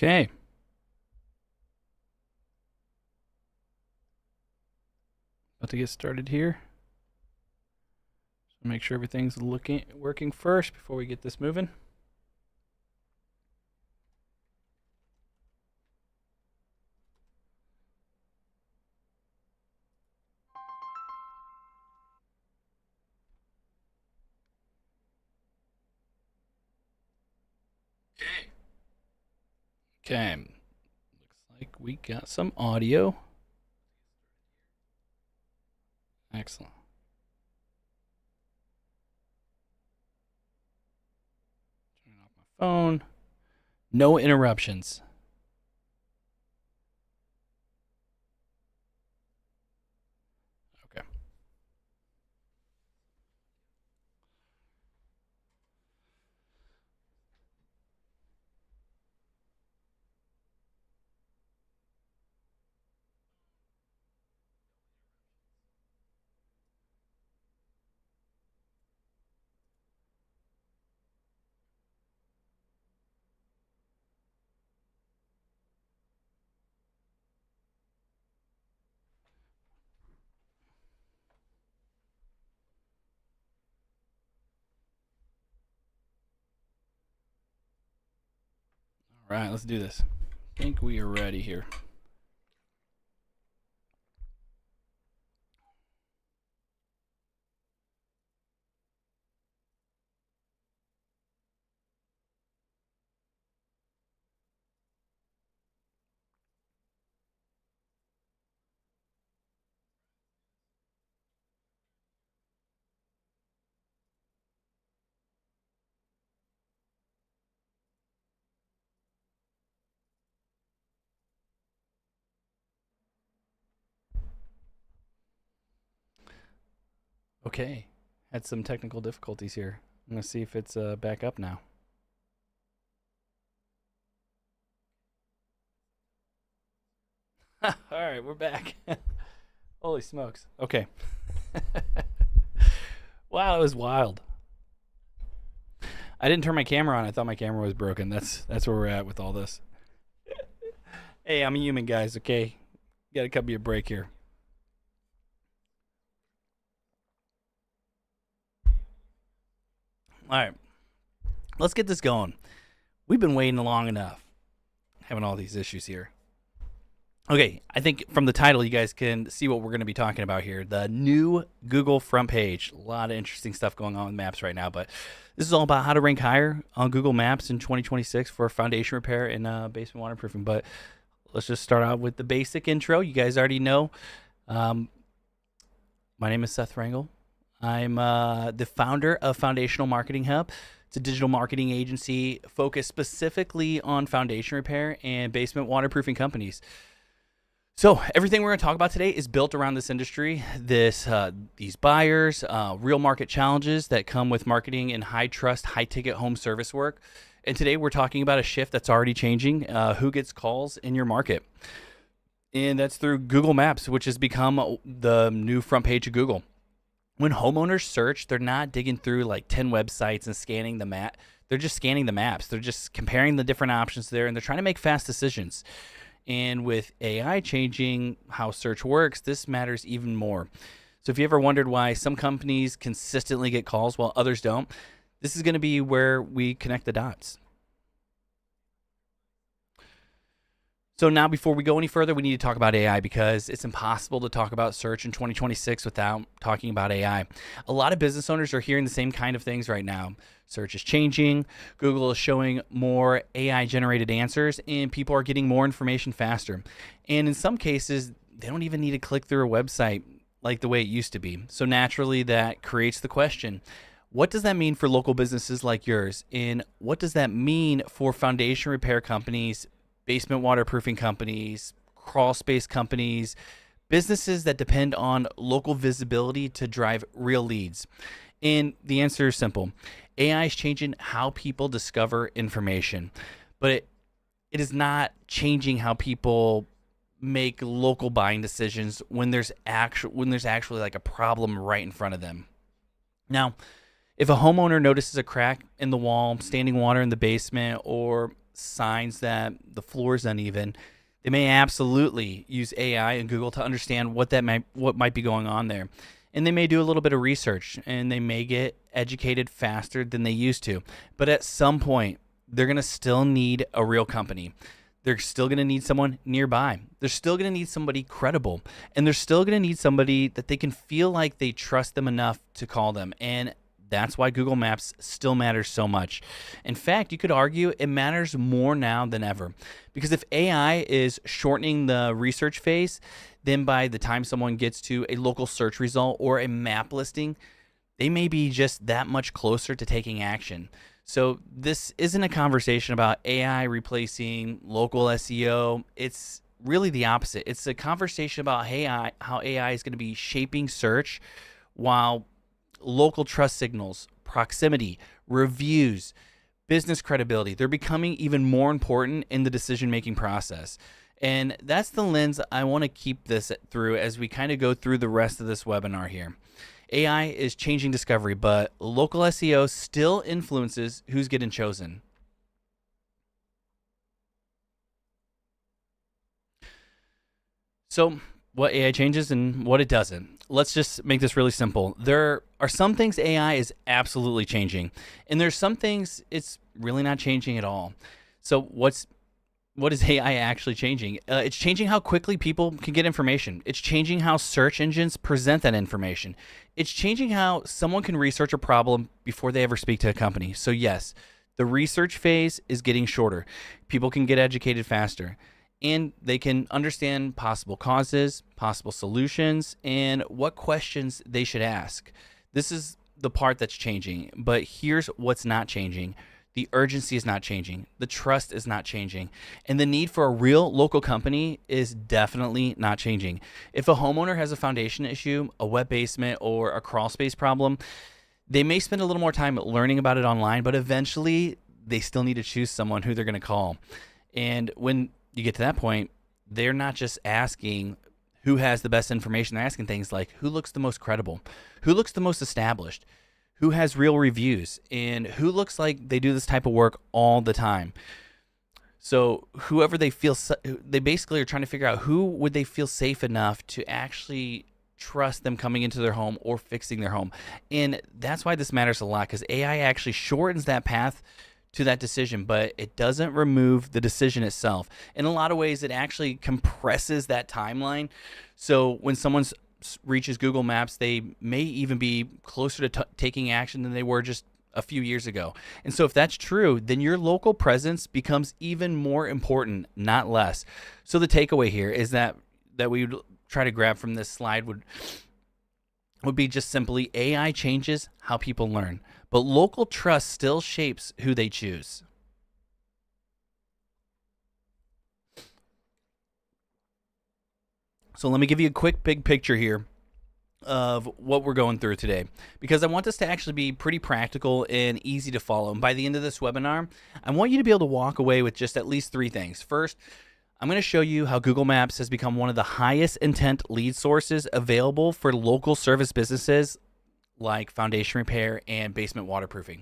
Okay. About to get started here. So make sure everything's working first before we get this moving. Okay. Looks like we got some audio. Excellent. Turning off my phone. No interruptions. Okay. All right, let's do this. I think we are ready here. Okay. Had some technical difficulties here. I'm going to see if it's back up now. All right, we're back. Holy smokes. Okay. Wow, it was wild. I didn't turn my camera on. I thought my camera was broken. That's where we're at with all this. Hey, I'm a human, guys, okay? Got to cut me a break here. All right. Let's get this going. We've been waiting long enough, having all these issues here. Okay, I think from the title, you guys can see what we're going to be talking about here. The new Google front page. A lot of interesting stuff going on with maps right now, but this is all about how to rank higher on Google Maps in 2026 for foundation repair and basement waterproofing. But let's just start out with the basic intro. You guys already know. My name is Seth Rangel. I'm the founder of Foundational Marketing Hub. It's a digital marketing agency focused specifically on foundation repair and basement waterproofing companies. So everything we're going to talk about today is built around this industry, these buyers, real market challenges that come with marketing and high trust, high ticket home service work. And today we're talking about a shift that's already changing, who gets calls in your market. And that's through Google Maps, which has become the new front page of Google. When homeowners search, they're not digging through like 10 websites and scanning the map. They're just scanning the maps. They're just comparing the different options there, and they're trying to make fast decisions. And with AI changing how search works, this matters even more. So if you ever wondered why some companies consistently get calls while others don't, this is going to be where we connect the dots. So now before we go any further, we need to talk about AI because it's impossible to talk about search in 2026 without talking about AI. A lot of business owners are hearing the same kind of things right now. Search is changing, Google is showing more AI-generated answers, and people are getting more information faster. And in some cases, they don't even need to click through a website like the way it used to be. So naturally, that creates the question, what does that mean for local businesses like yours? And what does that mean for foundation repair companies, basement waterproofing companies, crawl space companies, businesses that depend on local visibility to drive real leads? And the answer is simple. AI is changing how people discover information, but it is not changing how people make local buying decisions when there's actually like a problem right in front of them. Now, if a homeowner notices a crack in the wall, standing water in the basement, or signs that the floor is uneven, they may absolutely use AI and Google to understand what might be going on there. And they may do a little bit of research and they may get educated faster than they used to. But at some point, they're going to still need a real company. They're still going to need someone nearby. They're still going to need somebody credible. And they're still going to need somebody that they can feel like they trust them enough to call them. And that's why Google Maps still matters so much. In fact, you could argue it matters more now than ever. Because if AI is shortening the research phase, then by the time someone gets to a local search result or a map listing, they may be just that much closer to taking action. So this isn't a conversation about AI replacing local SEO. It's really the opposite. It's a conversation about how AI is going to be shaping search, while local trust signals, proximity, reviews, business credibility, they're becoming even more important in the decision-making process. And that's the lens I want to keep this through as we kind of go through the rest of this webinar here. AI is changing discovery, but local SEO still influences who's getting chosen. So what AI changes and what it doesn't. Let's just make this really simple. There are some things AI is absolutely changing, and there's some things it's really not changing at all. So what is AI actually changing? It's changing how quickly people can get information. It's changing how search engines present that information. It's changing how someone can research a problem before they ever speak to a company. So yes, the research phase is getting shorter. People can get educated faster, and they can understand possible causes, possible solutions, and what questions they should ask. This is the part that's changing, but here's what's not changing. The urgency is not changing. The trust is not changing. And the need for a real local company is definitely not changing. If a homeowner has a foundation issue, a wet basement, or a crawl space problem, they may spend a little more time learning about it online, but eventually they still need to choose someone who they're going to call. And when you get to that point, they're not just asking who has the best information. They're asking things like who looks the most credible, who looks the most established, who has real reviews, and who looks like they do this type of work all the time. So whoever they feel, they basically are trying to figure out who would they feel safe enough to actually trust them coming into their home or fixing their home. And that's why this matters a lot, because AI actually shortens that path to that decision, but it doesn't remove the decision itself. In a lot of ways, it actually compresses that timeline. So when someone reaches Google Maps, they may even be closer to taking action than they were just a few years ago. And so if that's true, then your local presence becomes even more important, not less. So the takeaway here is that we would try to grab from this slide would be just simply AI changes how people learn, but local trust still shapes who they choose. So let me give you a quick big picture here of what we're going through today, because I want this to actually be pretty practical and easy to follow. And by the end of this webinar, I want you to be able to walk away with just at least three things. First, I'm going to show you how Google Maps has become one of the highest intent lead sources available for local service businesses like foundation repair and basement waterproofing.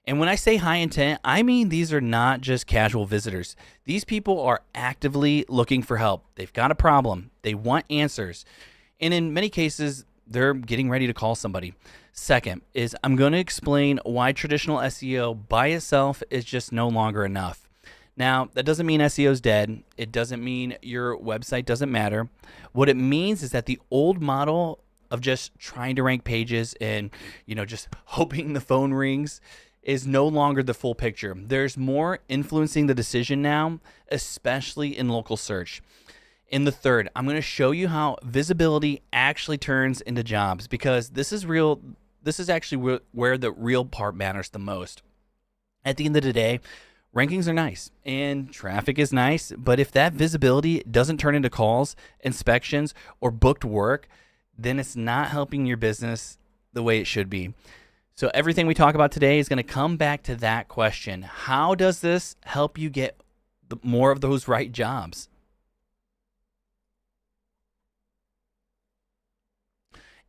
And when I say high intent, I mean these are not just casual visitors. These people are actively looking for help. They've got a problem. They want answers. And in many cases, they're getting ready to call somebody. Second is I'm going to explain why traditional SEO by itself is just no longer enough. Now, that doesn't mean SEO is dead. It doesn't mean your website doesn't matter. What it means is that the old model of just trying to rank pages and, just hoping the phone rings is no longer the full picture. There's more influencing the decision now, especially in local search. In the third, I'm going to show you how visibility actually turns into jobs, because this is real. This is actually where the real part matters the most. At the end of the day, rankings are nice and traffic is nice, but if that visibility doesn't turn into calls, inspections, or booked work, then it's not helping your business the way it should be. So everything we talk about today is going to come back to that question. How does this help you get more of those right jobs?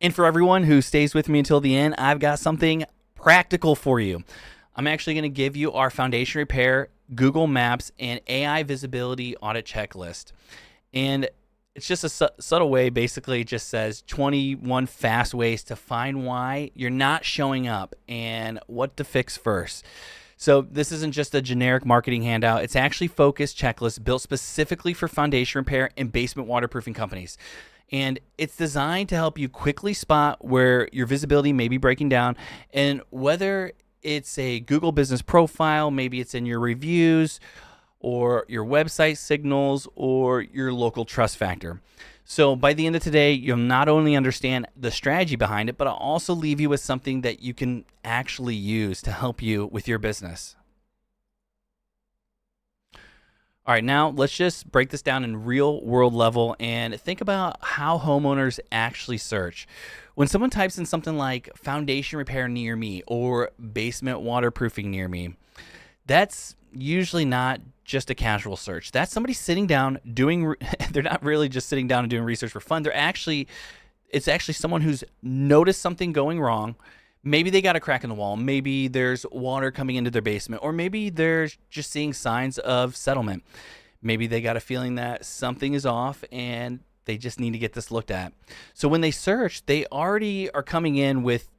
And for everyone who stays with me until the end, I've got something practical for you. I'm actually going to give you our foundation repair, Google Maps, and AI visibility audit checklist. And it's just a subtle way. Basically, it just says 21 fast ways to find why you're not showing up and what to fix first. So this isn't just a generic marketing handout. It's actually focused checklist built specifically for foundation repair and basement waterproofing companies. And it's designed to help you quickly spot where your visibility may be breaking down, and whether it's a Google business profile, maybe it's in your reviews, or your website signals, or your local trust factor. So by the end of today, you'll not only understand the strategy behind it, but I'll also leave you with something that you can actually use to help you with your business. All right, now let's just break this down in real world level and think about how homeowners actually search. When someone types in something like foundation repair near me or basement waterproofing near me, that's usually not just a casual search. That's somebody sitting down doing, they're not really just sitting down and doing research for fun. It's actually someone who's noticed something going wrong. Maybe they got a crack in the wall. Maybe there's water coming into their basement, or maybe they're just seeing signs of settlement. Maybe they got a feeling that something is off and they just need to get this looked at. So when they search, they already are coming in with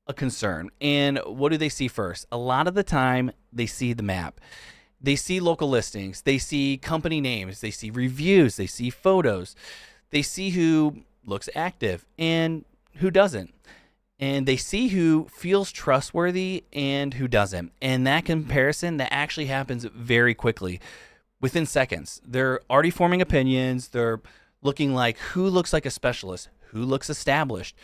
a concern. And what do they see first? A lot of the time, they see the map. They see local listings. They see company names. They see reviews. They see photos. They see who looks active and who doesn't. And they see who feels trustworthy and who doesn't. And that comparison, that actually happens very quickly, within seconds. They're already forming opinions. They're looking like who looks like a specialist, who looks established,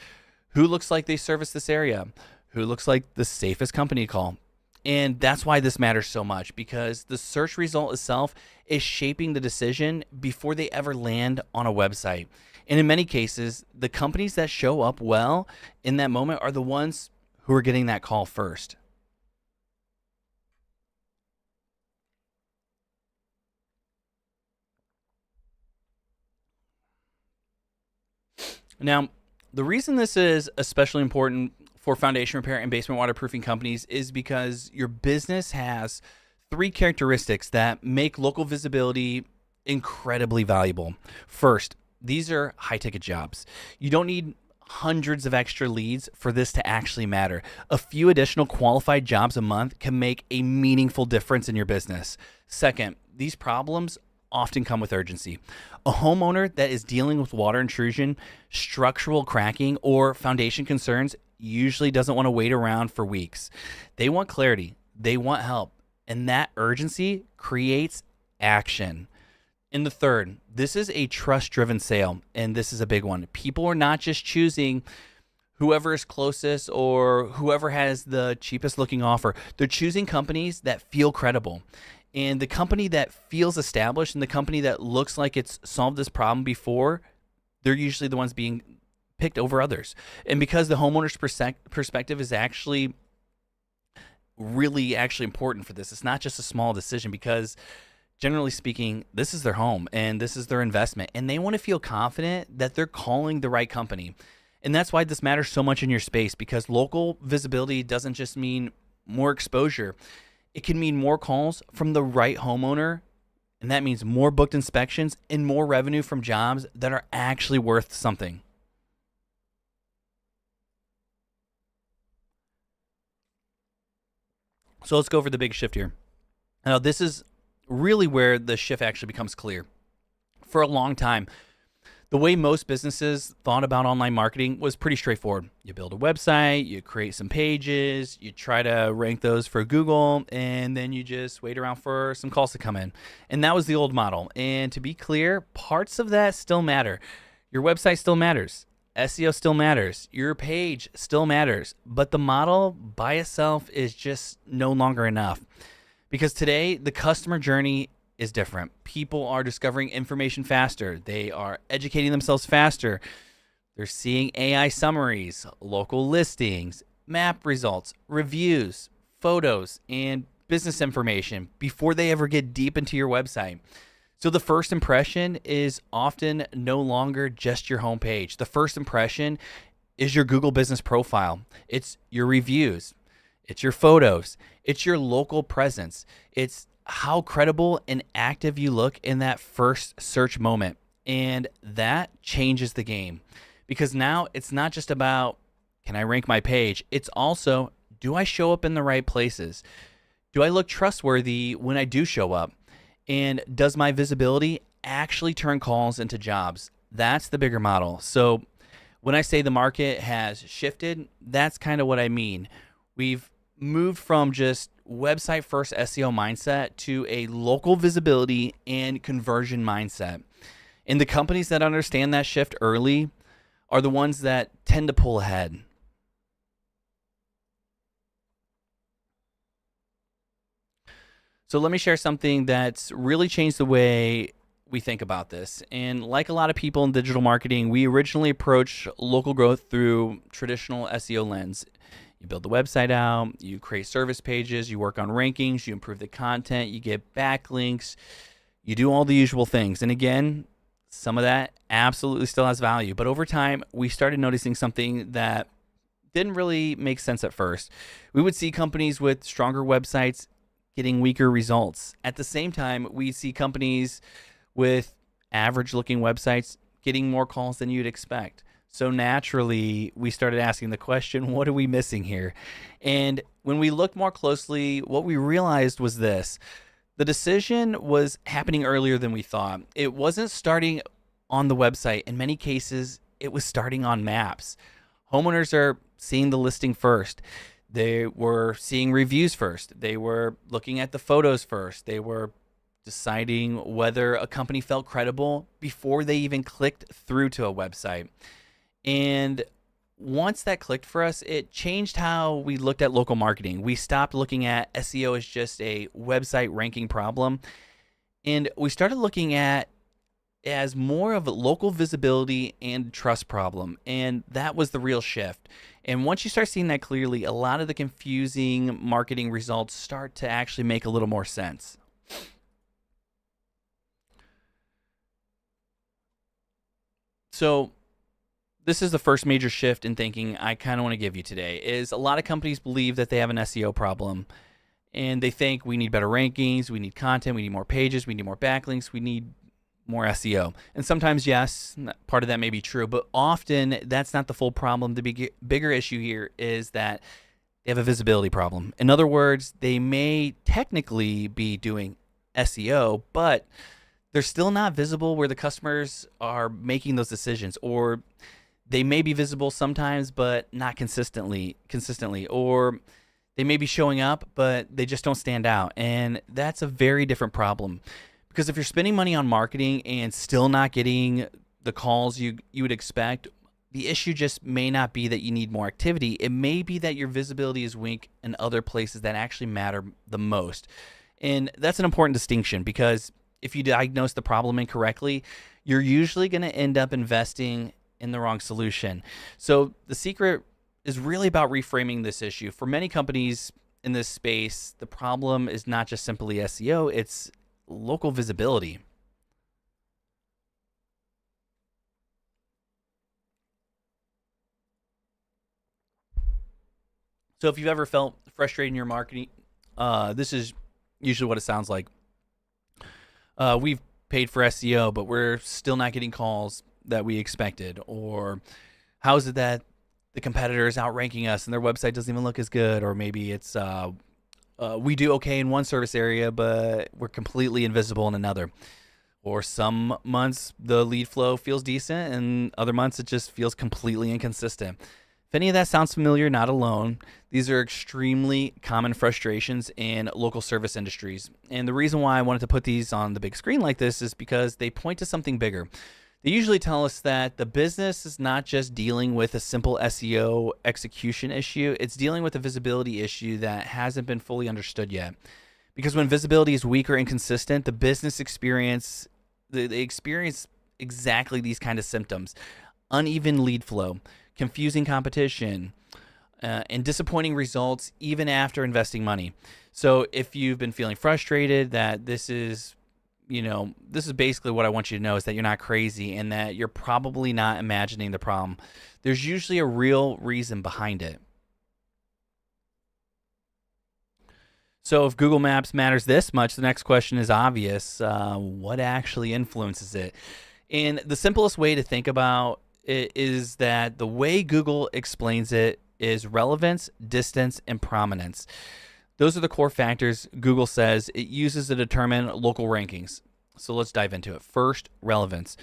who looks like they service this area, who looks like the safest company to call. And that's why this matters so much, because the search result itself is shaping the decision before they ever land on a website. And in many cases, the companies that show up well in that moment are the ones who are getting that call first. Now, the reason this is especially important for foundation repair and basement waterproofing companies is because your business has 3 characteristics that make local visibility incredibly valuable. First, these are high-ticket jobs. You don't need hundreds of extra leads for this to actually matter. A few additional qualified jobs a month can make a meaningful difference in your business. Second, these problems often come with urgency. A homeowner that is dealing with water intrusion, structural cracking, or foundation concerns usually doesn't want to wait around for weeks. They want clarity, they want help, and that urgency creates action. And the third, this is a trust-driven sale, and this is a big one. People are not just choosing whoever is closest or whoever has the cheapest looking offer. They're choosing companies that feel credible. And the company that feels established and the company that looks like it's solved this problem before, they're usually the ones being picked over others. And because the homeowner's perspective is actually really important for this, it's not just a small decision, because generally speaking, this is their home and this is their investment, and they want to feel confident that they're calling the right company. And that's why this matters so much in your space, because local visibility doesn't just mean more exposure. It can mean more calls from the right homeowner, and that means more booked inspections and more revenue from jobs that are actually worth something. So let's go over the big shift here. Now, this is really where the shift actually becomes clear. For a long time, the way most businesses thought about online marketing was pretty straightforward. You build a website, you create some pages, you try to rank those for Google, and then you just wait around for some calls to come in. And that was the old model. And to be clear, parts of that still matter. Your website still matters. SEO still matters. Your page still matters. But the model by itself is just no longer enough. Because today, the customer journey is different. People are discovering information faster. They are educating themselves faster. They're seeing AI summaries, local listings, map results, reviews, photos, and business information before they ever get deep into your website. So the first impression is often no longer just your homepage. The first impression is your Google business profile. It's your reviews. It's your photos. It's your local presence. It's how credible and active you look in that first search moment. And that changes the game because now it's not just about can I rank my page? It's also do I show up in the right places? Do I look trustworthy when I do show up? And does my visibility actually turn calls into jobs? That's the bigger model. So when I say the market has shifted, that's kind of what I mean. We've moved from just website first SEO mindset to a local visibility and conversion mindset. And the companies that understand that shift early are the ones that tend to pull ahead. So let me share something that's really changed the way we think about this. And like a lot of people in digital marketing, we originally approach local growth through traditional SEO lens. You build the website out, you create service pages, you work on rankings, you improve the content, you get backlinks, you do all the usual things. And again, some of that absolutely still has value. But over time, we started noticing something that didn't really make sense at first. We would see companies with stronger websites getting weaker results. At the same time, we see companies with average looking websites getting more calls than you'd expect. So naturally, we started asking the question, what are we missing here? And when we looked more closely, what we realized was this. The decision was happening earlier than we thought. It wasn't starting on the website. In many cases, it was starting on maps. Homeowners are seeing the listing first. They were seeing reviews first. They were looking at the photos first. They were deciding whether a company felt credible before they even clicked through to a website. And once that clicked for us, it changed how we looked at local marketing. We stopped looking at SEO as just a website ranking problem, and we started looking at as more of a local visibility and trust problem. And that was the real shift. And once you start seeing that clearly, a lot of the confusing marketing results start to actually make a little more sense. So this is the first major shift in thinking I kind of want to give you today is a lot of companies believe that they have an SEO problem and they think we need better rankings, we need content, we need more pages, we need more backlinks, we need more SEO. And sometimes, yes, part of that may be true, but often that's not the full problem. The bigger issue here is that they have a visibility problem. In other words, they may technically be doing SEO, but they're still not visible where the customers are making those decisions, or they may be visible sometimes, but not consistently, or they may be showing up, but they just don't stand out. And that's a very different problem. Because if you're spending money on marketing and still not getting the calls you would expect, the issue just may not be that you need more activity. It may be that your visibility is weak in other places that actually matter the most. And that's an important distinction because if you diagnose the problem incorrectly, you're usually going to end up investing in the wrong solution. So the secret is really about reframing this issue. For many companies in this space, the problem is not just simply SEO, it's local visibility. So if you've ever felt frustrated in your marketing, this is usually what it sounds like. We've paid for SEO, but we're still not getting calls that we expected. Or how is it that the competitor is outranking us and their website doesn't even look as good? Or maybe it's we do okay in one service area, but we're completely invisible in another. Or some months the lead flow feels decent and other months it just feels completely inconsistent. If any of that sounds familiar, not alone. These are extremely common frustrations in local service industries. And the reason why I wanted to put these on the big screen like this is because they point to something bigger. They usually tell us that the business is not just dealing with a simple SEO execution issue, it's dealing with a visibility issue that hasn't been fully understood yet. Because when visibility is weak or inconsistent, the business experience they experience exactly these kind of symptoms: uneven lead flow, confusing competition, and disappointing results even after investing money. So if you've been feeling frustrated that this is basically what I want you to know is that you're not crazy and that you're probably not imagining the problem. There's usually a real reason behind it. So if Google Maps matters this much, the next question is obvious. What actually influences it? And the simplest way to think about it is that the way Google explains it is relevance, distance, and prominence. Those are the core factors Google says it uses to determine local rankings. So let's dive into it. First, relevance.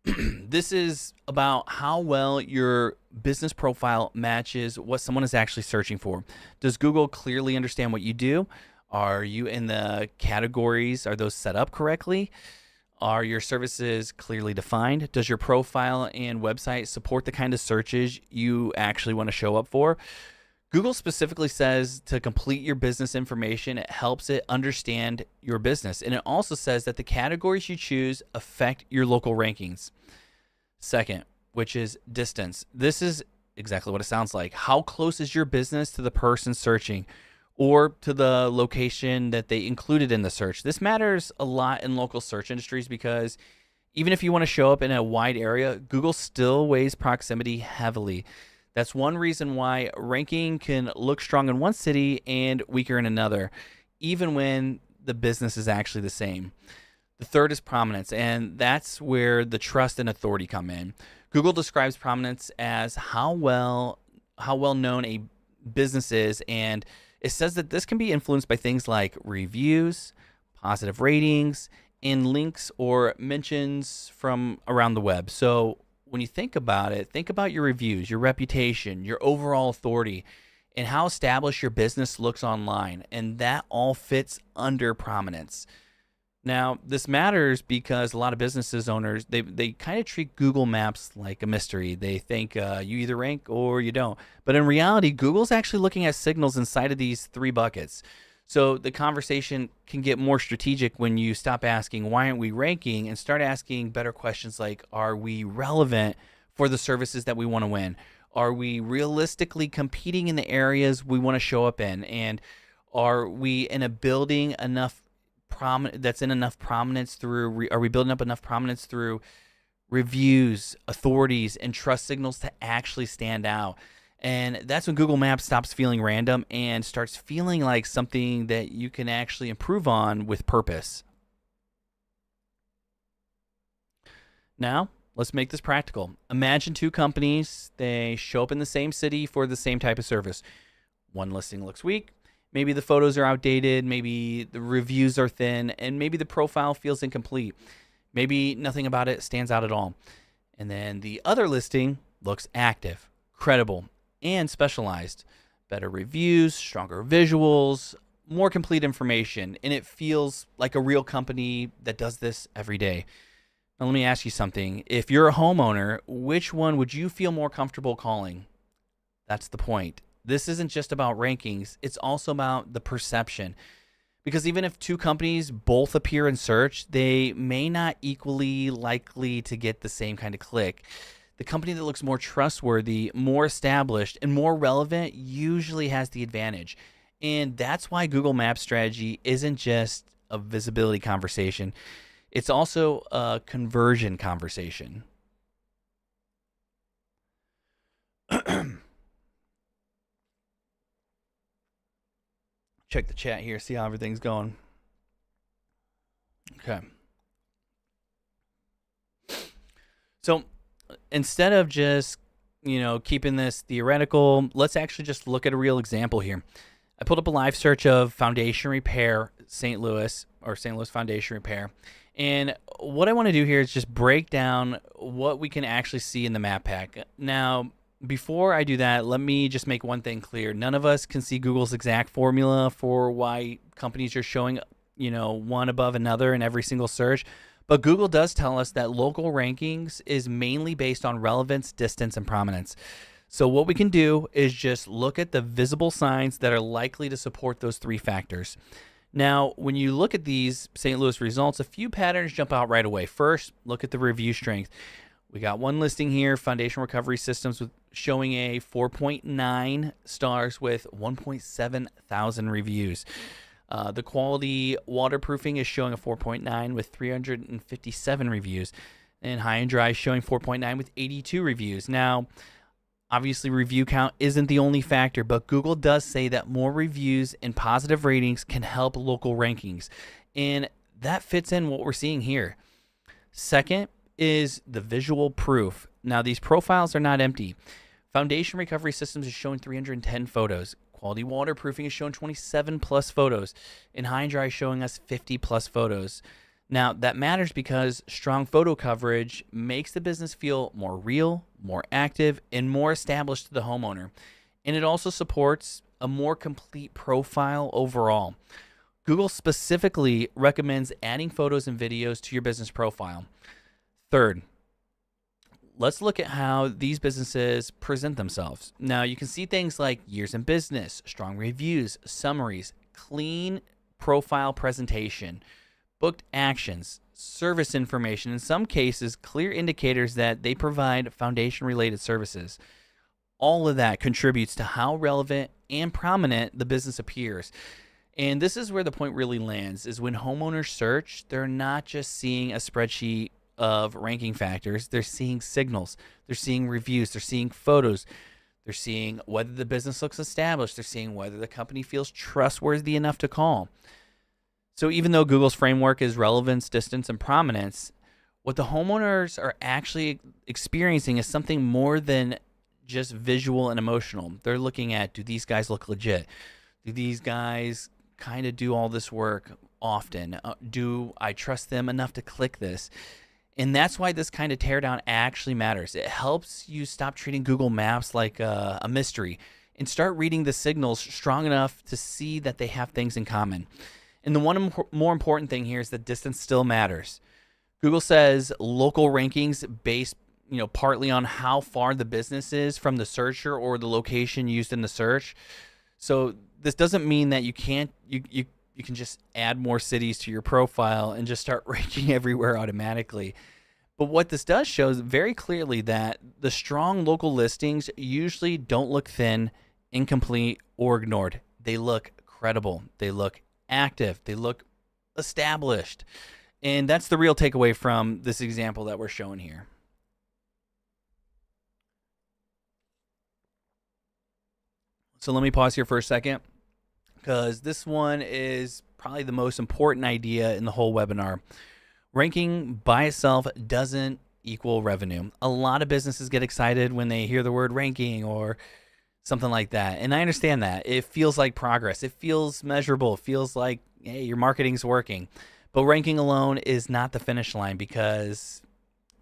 This is about how well your business profile matches what someone is actually searching for. Does Google clearly understand what you do? Are you in the categories? Are those set up correctly? Are your services clearly defined? Does your profile and website support the kind of searches you actually want to show up for? Google specifically says to complete your business information, it helps it understand your business. And it also says that the categories you choose affect your local rankings. Second, which is distance. This is exactly what it sounds like. How close is your business to the person searching or to the location that they included in the search? This matters a lot in local search industries because even if you want to show up in a wide area, Google still weighs proximity heavily. That's one reason why ranking can look strong in one city and weaker in another, even when the business is actually the same. The third is prominence, and that's where the trust and authority come in. Google describes prominence as how well known a business is, and it says that this can be influenced by things like reviews, positive ratings, and links or mentions from around the web. So when you think about it, think about your reviews, your reputation, your overall authority, and how established your business looks online. And that all fits under prominence. Now, this matters because a lot of businesses owners, they kind of treat Google Maps like a mystery. They think you either rank or you don't. But in reality, Google's actually looking at signals inside of these three buckets. So the conversation can get more strategic when you stop asking, why aren't we ranking, and start asking better questions like, are we relevant for the services that we want to win? Are we realistically competing in the areas we want to show up in? And are we in a building enough that's in enough prominence through, are we building up enough prominence through reviews, authorities, and trust signals to actually stand out? And that's when Google Maps stops feeling random and starts feeling like something that you can actually improve on with purpose. Now, let's make this practical. Imagine two companies, they show up in the same city for the same type of service. One listing looks weak, maybe the photos are outdated, maybe the reviews are thin, and maybe the profile feels incomplete. Maybe nothing about it stands out at all. And then the other listing looks active, credible, and specialized. Better reviews, stronger visuals, more complete information, and it feels like a real company that does this every day. Now let me ask you something. If you're a homeowner, which one would you feel more comfortable calling? That's the point. This isn't just about rankings, it's also about the perception. Because even if two companies both appear in search, they may not equally likely to get the same kind of click. The company that looks more trustworthy, more established, and more relevant usually has the advantage. And that's why Google Maps strategy isn't just a visibility conversation. It's also a conversion conversation. Check the chat here, see how everything's going. Okay. So instead of just, keeping this theoretical, let's actually just look at a real example here. I pulled up a live search of foundation repair St. Louis or St. Louis foundation repair. And what I want to do here is just break down what we can actually see in the map pack. Now, before I do that, let me just make one thing clear. None of us can see Google's exact formula for why companies are showing, one above another in every single search. But Google does tell us that local rankings is mainly based on relevance, distance, and prominence. So what we can do is just look at the visible signs that are likely to support those three factors. Now, when you look at these St. Louis results, a few patterns jump out right away. First, look at the review strength. We got one listing here, Foundation Recovery Systems, with showing a 4.9 stars with 1.7 thousand reviews. The quality waterproofing is showing a 4.9 with 357 reviews. And High and Dry is showing 4.9 with 82 reviews. Now, Obviously, review count isn't the only factor, but Google does say that more reviews and positive ratings can help local rankings. And that fits in what we're seeing here. Second is the visual proof. Now, these profiles are not empty. Foundation Recovery Systems is showing 310 photos. Quality Waterproofing is showing 27 plus photos. And High and Dry is showing us 50 plus photos. Now, that matters because strong photo coverage makes the business feel more real, more active, and more established to the homeowner. And it also supports a more complete profile overall. Google specifically recommends adding photos and videos to your business profile. Third, let's look at how these businesses present themselves. Now, you can see things like years in business, strong reviews, summaries, clean profile presentation, booked actions, service information, in some cases, clear indicators that they provide foundation-related services. All of that contributes to how relevant and prominent the business appears. And this is where the point really lands, is when homeowners search, they're not just seeing a spreadsheet of ranking factors, they're seeing signals, they're seeing reviews, they're seeing photos, they're seeing whether the business looks established, they're seeing whether the company feels trustworthy enough to call. So even though Google's framework is relevance, distance, and prominence, what the homeowners are actually experiencing is something more than just visual and emotional. They're looking at, do these guys look legit? Do these guys kind of do all this work often? Do I trust them enough to click this? And that's why this kind of teardown actually matters. It helps you stop treating Google Maps like a mystery and start reading the signals strong enough to see that they have things in common. And the one more important thing here is that distance still matters. Google says local rankings based, partly on how far the business is from the searcher or the location used in the search. So this doesn't mean that you can just add more cities to your profile and just start ranking everywhere automatically. But what this does show is very clearly that the strong local listings usually don't look thin, incomplete, or ignored. They look credible. They look active. They look established. And that's the real takeaway from this example that we're showing here. So let me pause here for a second, because this one is probably the most important idea in the whole webinar. Ranking by itself doesn't equal revenue. A lot of businesses get excited when they hear the word ranking or something like that. And I understand that. It feels like progress. It feels measurable. It feels like, hey, your marketing's working. But ranking alone is not the finish line, because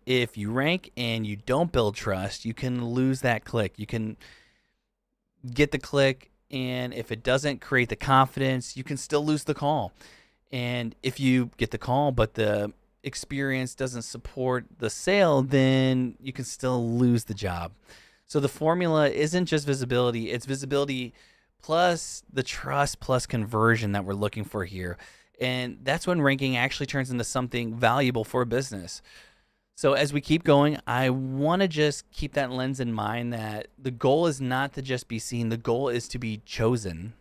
if you rank and you don't build trust, you can lose that click. You can get the click, and if it doesn't create the confidence, you can still lose the call. And if you get the call but the experience doesn't support the sale, then you can still lose the job. So the formula isn't just visibility, it's visibility plus the trust plus conversion that we're looking for here. And that's when ranking actually turns into something valuable for a business. So as we keep going, I want to just keep that lens in mind, that the goal is not to just be seen, the goal is to be chosen.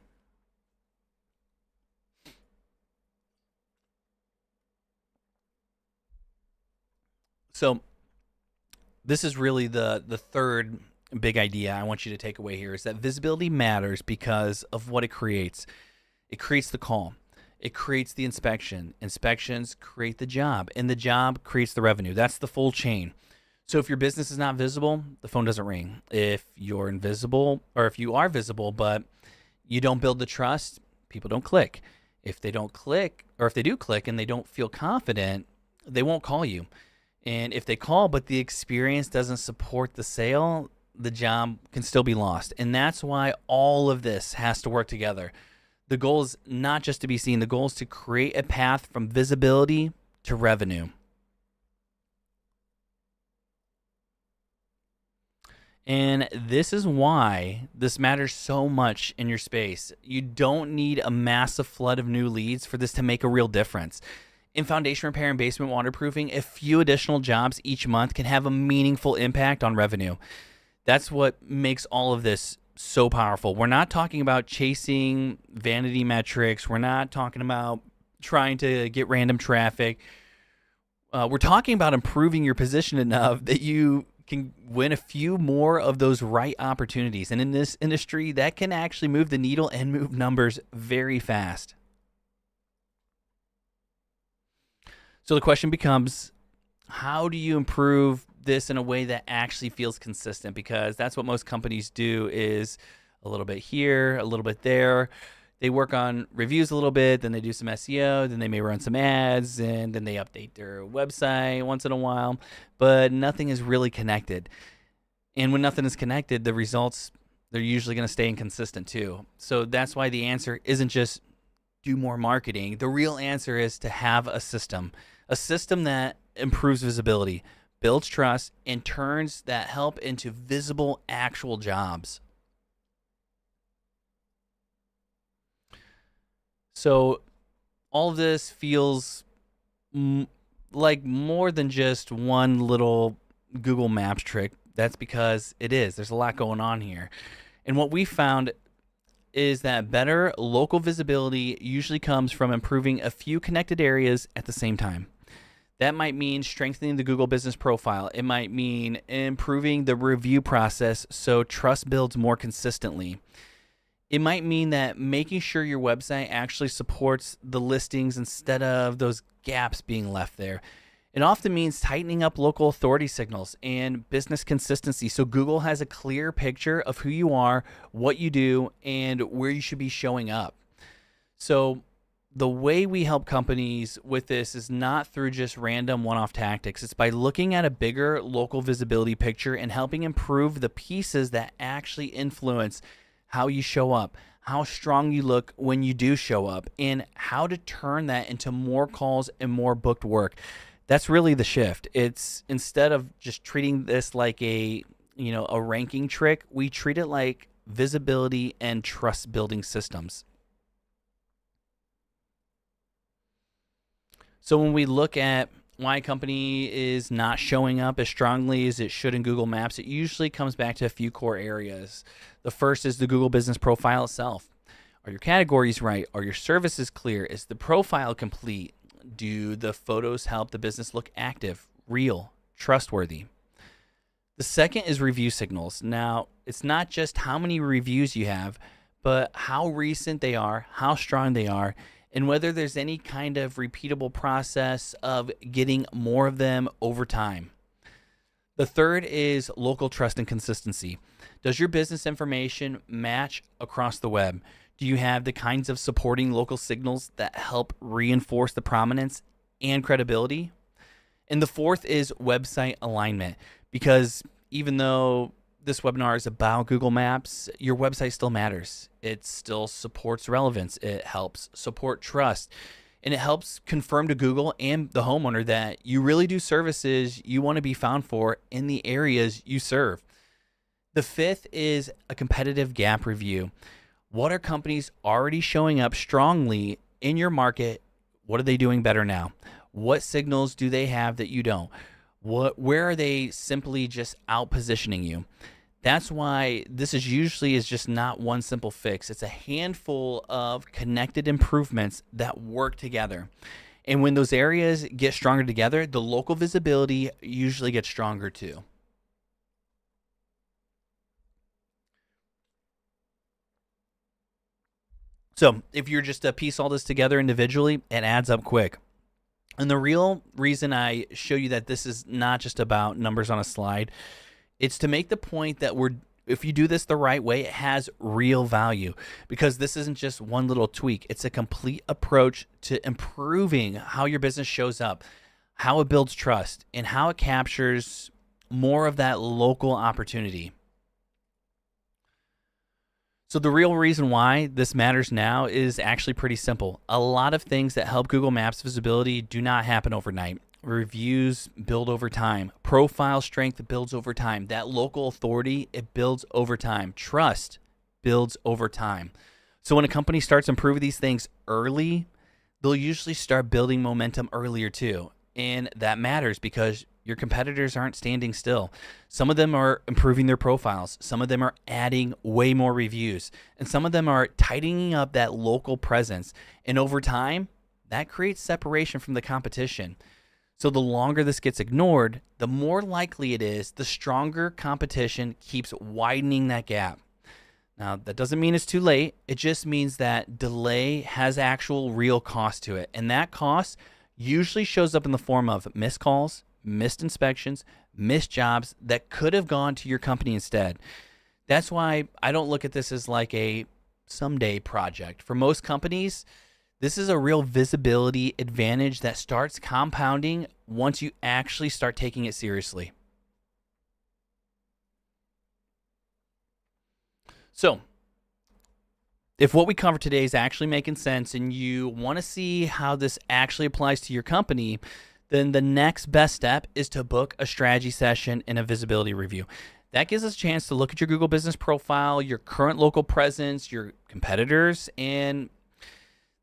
So this is really the third big idea I want you to take away here, is that visibility matters because of what it creates. It creates the call. It creates the inspection. Inspections create the job, and the job creates the revenue. That's the full chain. So if your business is not visible, the phone doesn't ring. If you're invisible, or if you are visible but you don't build the trust, people don't click. If they don't click, or if they do click and they don't feel confident, they won't call you. And if they call but the experience doesn't support the sale, the job can still be lost. And that's why all of this has to work together. The goal is not just to be seen. The goal is to create a path from visibility to revenue. And this is why this matters so much in your space. You don't need a massive flood of new leads for this to make a real difference. In foundation repair and basement waterproofing, a few additional jobs each month can have a meaningful impact on revenue. That's what makes all of this so powerful. We're not talking about chasing vanity metrics. We're not talking about trying to get random traffic. We're talking about improving your position enough that you can win a few more of those right opportunities. And in this industry, that can actually move the needle and move numbers very fast. So the question becomes, how do you improve this in a way that actually feels consistent? Because that's what most companies do, is a little bit here, a little bit there. They work on reviews a little bit, then they do some SEO, then they may run some ads, and then they update their website once in a while, but nothing is really connected. And when nothing is connected, the results, they're usually going to stay inconsistent too. So that's why the answer isn't just do more marketing. The real answer is to have a system that improves visibility, builds trust, and turns that help into visible, actual jobs. So all of this feels like more than just one little Google Maps trick. That's because it is. There's a lot going on here. And what we found is that better local visibility usually comes from improving a few connected areas at the same time. That might mean strengthening the Google business profile. It might mean improving the review process so trust builds more consistently. It might mean that making sure your website actually supports the listings instead of those gaps being left there. It often means tightening up local authority signals and business consistency so Google has a clear picture of who you are, what you do, and where you should be showing up. So the way we help companies with this is not through just random one-off tactics. It's by looking at a bigger local visibility picture and helping improve the pieces that actually influence how you show up, how strong you look when you do show up, and how to turn that into more calls and more booked work. That's really the shift. It's instead of just treating this like a ranking trick, we treat it like visibility and trust building systems. So when we look at why a company is not showing up as strongly as it should in Google Maps, it usually comes back to a few core areas. The first is the Google business profile itself. Are your categories right? Are your services clear? Is the profile complete? Do the photos help the business look active, real, trustworthy? The second is review signals. Now, it's not just how many reviews you have, but how recent they are, how strong they are, and whether there's any kind of repeatable process of getting more of them over time. The third is local trust and consistency. Does your business information match across the web? Do you have the kinds of supporting local signals that help reinforce the prominence and credibility? And the fourth is website alignment, because even though this webinar is about Google Maps, your website still matters. It still supports relevance. It helps support trust. And it helps confirm to Google and the homeowner that you really do services you want to be found for in the areas you serve. The fifth is a competitive gap review. What are companies already showing up strongly in your market? What are they doing better now? What signals do they have that you don't? Where are they simply just out positioning you? That's why this is usually just not one simple fix. It's a handful of connected improvements that work together. And when those areas get stronger together, the local visibility usually gets stronger too. So if you're just to piece all this together individually, it adds up quick. And the real reason I show you that this is not just about numbers on a slide, it's to make the point that if you do this the right way, it has real value, because this isn't just one little tweak. It's a complete approach to improving how your business shows up, how it builds trust, and how it captures more of that local opportunity. So the real reason why this matters now is actually pretty simple. A lot of things that help Google Maps visibility do not happen overnight. Reviews build over time. Profile strength builds over time. That local authority, it builds over time. Trust builds over time. So when a company starts improving these things early, they'll usually start building momentum earlier too. And that matters because your competitors aren't standing still. Some of them are improving their profiles. Some of them are adding way more reviews. And some of them are tightening up that local presence. And over time, that creates separation from the competition. So the longer this gets ignored, the more likely it is the stronger competition keeps widening that gap. Now, that doesn't mean it's too late. It just means that delay has actual real cost to it. And that cost usually shows up in the form of missed calls, missed inspections, missed jobs that could have gone to your company instead. That's why I don't look at this as like a someday project. For most companies, this is a real visibility advantage that starts compounding once you actually start taking it seriously. So, if what we covered today is actually making sense and you want to see how this actually applies to your company, then the next best step is to book a strategy session and a visibility review. That gives us a chance to look at your Google business profile, your current local presence, your competitors, and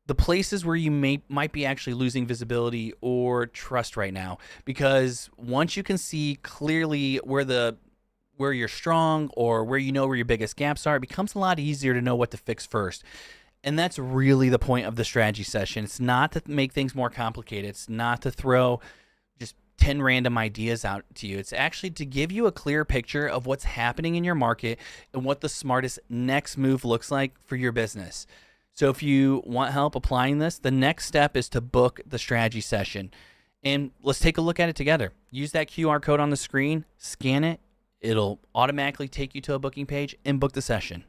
the places where you might be actually losing visibility or trust right now. Because once you can see clearly where you're strong or where your biggest gaps are, it becomes a lot easier to know what to fix first. And that's really the point of the strategy session. It's not to make things more complicated. It's not to throw just 10 random ideas out to you. It's actually to give you a clear picture of what's happening in your market and what the smartest next move looks like for your business. So if you want help applying this, the next step is to book the strategy session. And let's take a look at it together. Use that QR code on the screen, scan it. It'll automatically take you to a booking page and book the session.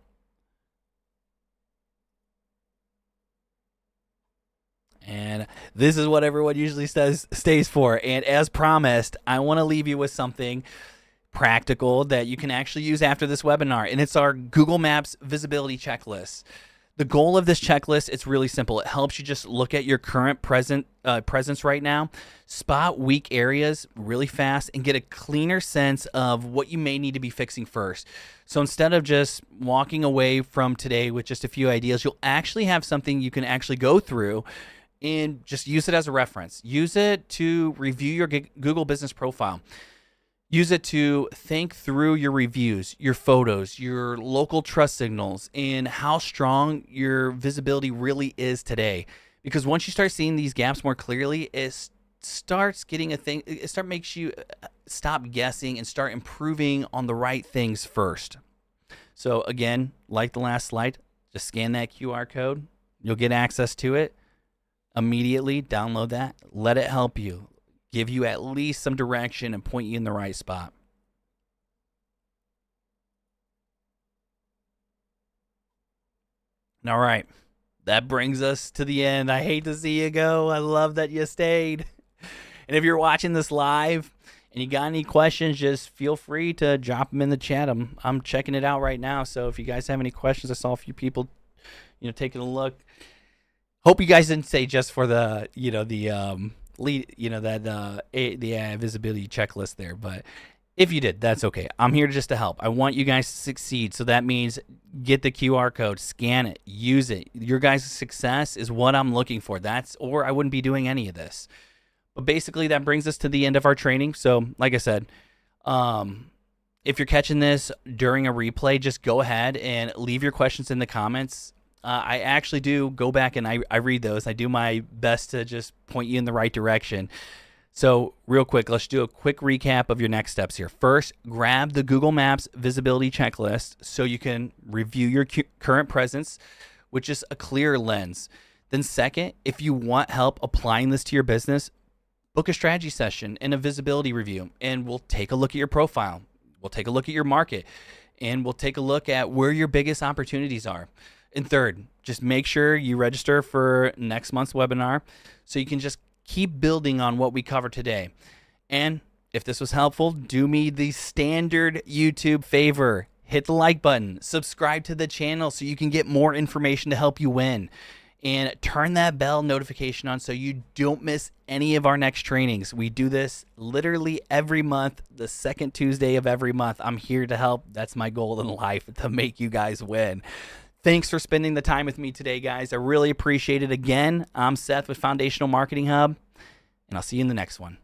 And this is what everyone usually stays for. And as promised, I want to leave you with something practical that you can actually use after this webinar. And it's our Google Maps visibility checklist. The goal of this checklist, it's really simple. It helps you just look at your current presence right now, spot weak areas really fast, and get a cleaner sense of what you may need to be fixing first. So instead of just walking away from today with just a few ideas, you'll actually have something you can actually go through and just use it as a reference. Use it to review your Google business profile. Use it to think through your reviews, your photos, your local trust signals, and how strong your visibility really is today. Because once you start seeing these gaps more clearly, it starts getting makes you stop guessing and start improving on the right things first. So again, like the last slide, just scan that QR code. You'll get access to it immediately. Download that. Let it help you. Give you at least some direction and point you in the right spot. All right, that brings us to the end. I hate to see you go. I love that you stayed. And if you're watching this live and you got any questions, just feel free to drop them in the chat. I'm checking it out right now. So if you guys have any questions, I saw a few people, taking a look. Hope you guys didn't say just for the, the visibility checklist there, but if you did, that's okay. I'm here just to help. I want you guys to succeed. So that means get the QR code, scan it, use it. Your guys' success is what I'm looking for. Or I wouldn't be doing any of this. But basically that brings us to the end of our training. So like I said, if you're catching this during a replay, just go ahead and leave your questions in the comments. I actually do go back and I read those. I do my best to just point you in the right direction. So real quick, let's do a quick recap of your next steps here. First, grab the Google Maps visibility checklist so you can review your current presence with just a clear lens. Then second, if you want help applying this to your business, book a strategy session and a visibility review, and we'll take a look at your profile. We'll take a look at your market, and we'll take a look at where your biggest opportunities are. And third, just make sure you register for next month's webinar so you can just keep building on what we covered today. And if this was helpful, do me the standard YouTube favor. Hit the like button, subscribe to the channel so you can get more information to help you win. And turn that bell notification on so you don't miss any of our next trainings. We do this literally every month, the second Tuesday of every month. I'm here to help. That's my goal in life, to make you guys win. Thanks for spending the time with me today, guys. I really appreciate it. Again, I'm Seth with Foundational Marketing Hub, and I'll see you in the next one.